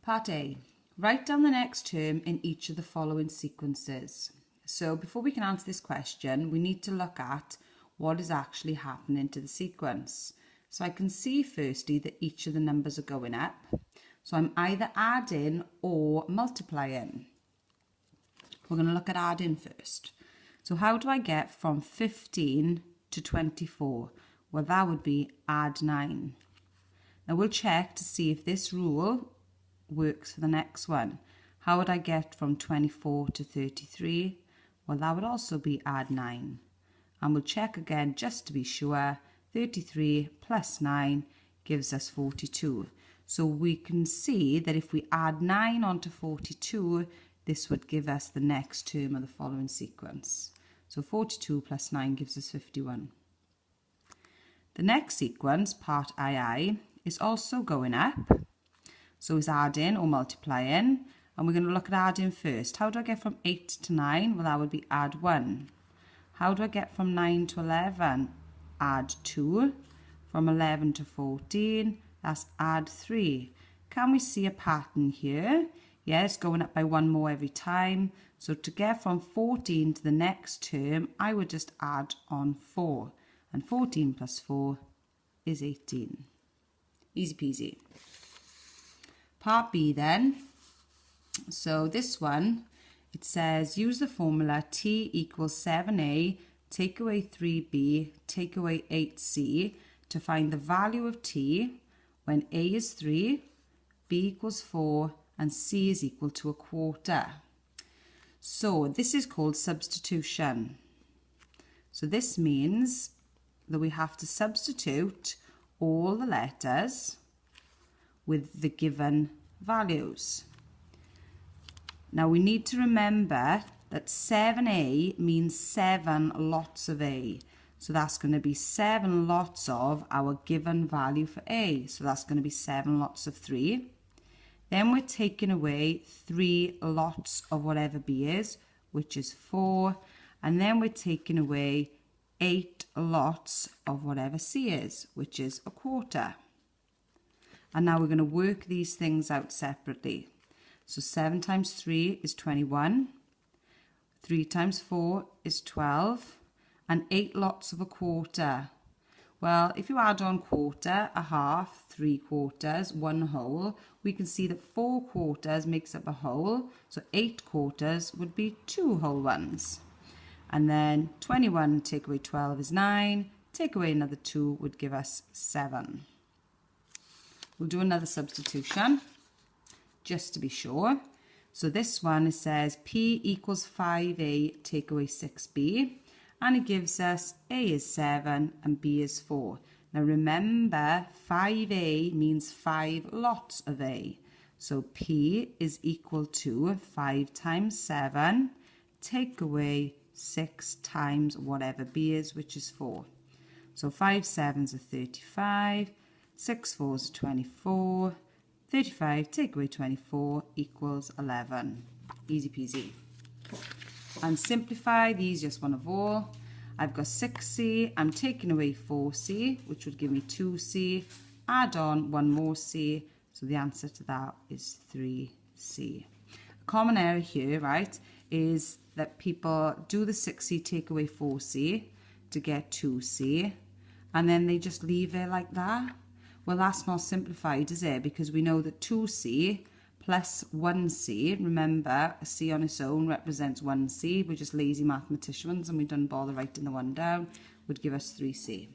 Part A. Write down the next term in each of the following sequences. So before we can answer this question, we need to look at what is actually happening to the sequence. So I can see firstly that each of the numbers are going up. So I'm either adding or multiplying. We're going to look at adding first. So how do I get from 15 to 24? Well, that would be add 9. Now we'll check to see if this rule works for the next one. How would I get from 24 to 33? Well, that would also be add 9. And we'll check again just to be sure. 33 plus 9 gives us 42. So we can see that if we add 9 onto 42, this would give us the next term of the following sequence. So 42 plus 9 gives us 51. The next sequence, part II, is also going up. So it's adding or multiplying. And we're going to look at adding first. How do I get from 8 to 9? Well, that would be add 1. How do I get from 9 to 11? Add 2. From 11 to 14, that's add 3. Can we see a pattern here? Yeah, it's going up by 1 more every time. So to get from 14 to the next term, I would just add on 4. And 14 plus 4 is 18. Easy peasy. Part B then. So this one, it says use the formula T equals 7a, take away 3b, take away 8c to find the value of T when a is 3, b equals 4 and c is equal to a quarter. So this is called substitution. So this means that we have to substitute all the letters with the given values. Now we need to remember that 7a means 7 lots of a. So that's going to be 7 lots of our given value for a. So that's going to be 7 lots of 3. Then we're taking away 3 lots of whatever b is, which is 4. And then we're taking away 8 lots of whatever c is, which is a quarter. And now we're going to work these things out separately. So 7 times 3 is 21. 3 times 4 is 12. And 8 lots of a quarter. Well, if you add on quarter, a half, 3 quarters, 1 whole, we can see that 4 quarters makes up a whole. So 8 quarters would be 2 whole ones. And then 21 take away 12 is 9. Take away another 2 would give us 7. We'll do another substitution just to be sure. So this one, it says P equals 5a, take away 6b. And it gives us a is 7 and b is 4. Now remember, 5a means 5 lots of a. So P is equal to 5 times 7, take away 6 times whatever b is, which is 4. So 5 7s are 35, 6 4s are 24, 35 take away 24 equals 11. Easy peasy. And simplify the easiest one of all. I've got 6c, I'm taking away 4c, which would give me 2c, add on 1 more c, so the answer to that is 3c. A common error here, right, is that people do the 6c, take away 4c to get 2c, and then they just leave it like that. Well, that's not simplified, is it? Because we know that 2c plus 1c, remember, a c on its own represents 1c. We're just lazy mathematicians and we don't bother writing the 1 down, would give us 3c.